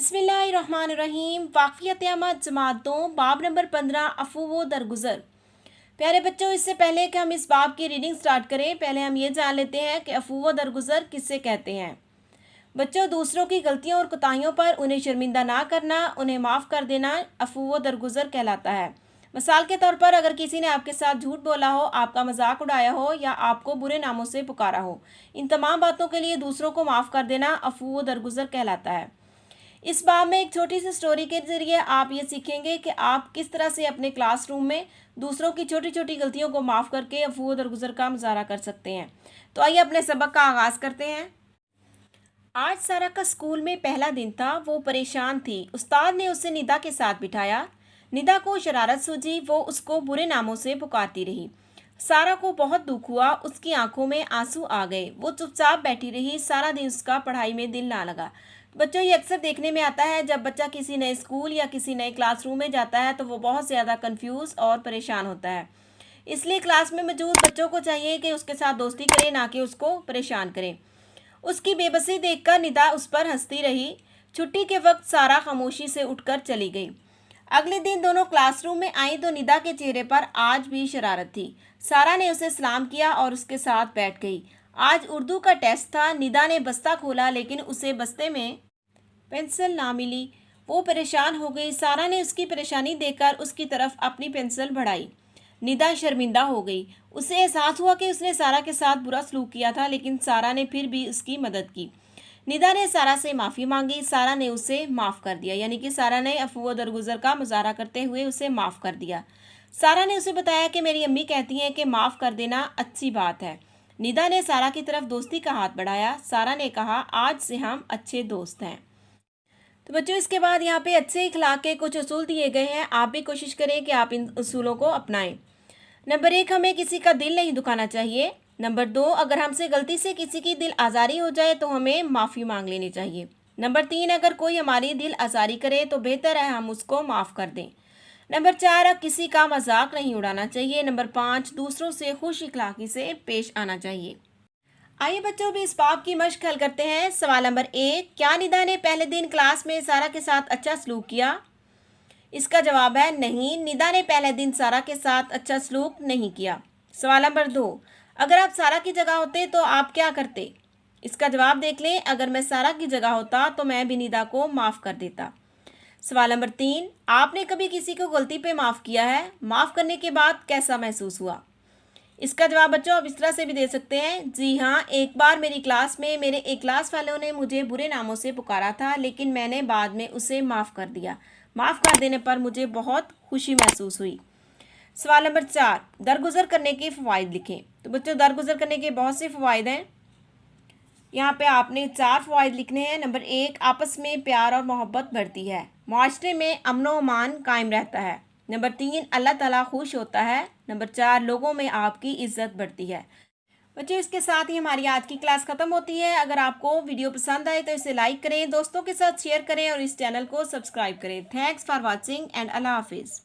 बिस्मिल्लाहिर्रहमानिर्रहीम। वाक़िअत अहमद जमात 2 बाब नंबर 15 अफ़ू व दरगुज़र। प्यारे बच्चों, इससे पहले कि हम इस बाब की रीडिंग स्टार्ट करें, पहले हम ये जान लेते हैं कि अफ़ू व दरगुज़र किससे कहते हैं। बच्चों, दूसरों की गलतियों और कोताहियों पर उन्हें शर्मिंदा ना करना, उन्हें माफ़ कर देना अफ़ू व दरगुज़र कहलाता है। मिसाल के तौर पर, अगर किसी ने आपके साथ झूठ बोला हो, आपका मजाक उड़ाया हो या आपको बुरे नामों से पुकारा हो, इन तमाम बातों के लिए दूसरों को माफ़ कर देना अफ़ू व दरगुज़र कहलाता है। इस बाब में एक छोटी सी स्टोरी के ज़रिए आप ये सीखेंगे कि आप किस तरह से अपने क्लासरूम में दूसरों की छोटी छोटी गलतियों को माफ़ करके अफ़ू व दरगुज़र का मुजाहरा कर सकते हैं। तो आइए अपने सबक का आगाज़ करते हैं। आज सारा का स्कूल में पहला दिन था। वो परेशान थी। उस्ताद ने उसे निदा के साथ बिठाया। निदा को शरारत सूझी। वो उसको बुरे नामों से पुकारती रही। सारा को बहुत दुख हुआ। उसकी आंखों में आंसू आ गए। वो चुपचाप बैठी रही। सारा दिन उसका पढ़ाई में दिल ना लगा। बच्चों, ये अक्सर देखने में आता है, जब बच्चा किसी नए स्कूल या किसी नए क्लासरूम में जाता है तो वो बहुत ज़्यादा कंफ्यूज और परेशान होता है। इसलिए क्लास में मौजूद बच्चों को चाहिए कि उसके साथ दोस्ती करें, ना कि उसको परेशान करें। उसकी बेबसी देखकर निदा उस पर हंसती रही। छुट्टी के वक्त सारा खामोशी से उठकर चली गई। अगले दिन दोनों क्लासरूम में आई तो निदा के चेहरे पर आज भी शरारत थी। सारा ने उसे सलाम किया और उसके साथ बैठ गई। आज उर्दू का टेस्ट था। निदा ने बस्ता खोला, लेकिन उसे बस्ते में पेंसिल ना मिली। वो परेशान हो गई। सारा ने उसकी परेशानी देखकर उसकी तरफ अपनी पेंसिल बढ़ाई। निदा शर्मिंदा हो गई। उसे एहसास हुआ कि उसने सारा के साथ बुरा सलूक किया था, लेकिन सारा ने फिर भी उसकी मदद की। निदा ने सारा से माफ़ी मांगी। सारा ने उसे माफ़ कर दिया, यानी कि सारा ने अफ़ू व दरगुज़र का मुजाहरा करते हुए उसे माफ़ कर दिया। सारा ने उसे बताया कि मेरी अम्मी कहती हैं कि माफ़ कर देना अच्छी बात है। निदा ने सारा की तरफ दोस्ती का हाथ बढ़ाया। सारा ने कहा, आज से हम अच्छे दोस्त हैं। तो बच्चों, इसके बाद यहाँ पे अच्छे इखलाक के कुछ उसूल दिए गए हैं। आप भी कोशिश करें कि आप इन उसूलों को अपनाएं। नंबर 1, हमें किसी का दिल नहीं दुखाना चाहिए। नंबर 2, अगर हमसे गलती से किसी की दिल आज़ारी हो जाए तो हमें माफ़ी मांग लेनी चाहिए। नंबर 3, अगर कोई हमारी दिल आज़ारी करे तो बेहतर है हम उसको माफ़ कर दें। नंबर 4, किसी का मजाक नहीं उड़ाना चाहिए। नंबर 5, दूसरों से खुश इखलाकी से पेश आना चाहिए। आइए बच्चों, भी इस बाब की मश्क हल करते हैं। सवाल नंबर 1, क्या निदा ने पहले दिन क्लास में सारा के साथ अच्छा सलूक किया? इसका जवाब है नहीं। निदा ने पहले दिन सारा के साथ अच्छा सलूक नहीं किया। सवाल नंबर 2, अगर आप सारा की जगह होते तो आप क्या करते? इसका जवाब देख लें। अगर मैं सारा की जगह होता तो मैं भी निदा को माफ़ कर देता। सवाल नंबर 3, आपने कभी किसी को गलती पे माफ़ किया है? माफ़ करने के बाद कैसा महसूस हुआ? इसका जवाब बच्चों आप इस तरह से भी दे सकते हैं। जी हाँ, एक बार मेरी क्लास में मेरे एक क्लास वालों ने मुझे बुरे नामों से पुकारा था, लेकिन मैंने बाद में उसे माफ़ कर दिया। माफ़ कर देने पर मुझे बहुत खुशी महसूस हुई। सवाल नंबर 4, दरगुजर करने के फ़वाइद लिखें। तो बच्चों, दरगुजर करने के बहुत से फ़वाइद हैं। यहाँ पे आपने 4 फ़वाइद लिखने हैं। नंबर 1, आपस में प्यार और मोहब्बत बढ़ती है। माशरे में अमन व अमान कायम रहता है। नंबर 3, अल्लाह ताला खुश होता है। नंबर 4, लोगों में आपकी इज्जत बढ़ती है। बच्चों, इसके साथ ही हमारी आज की क्लास ख़त्म होती है। अगर आपको वीडियो पसंद आए तो इसे लाइक करें, दोस्तों के साथ शेयर करें और इस चैनल को सब्सक्राइब करें। थैंक्स फॉर वॉचिंग एंड अल्लाह हाफिज़।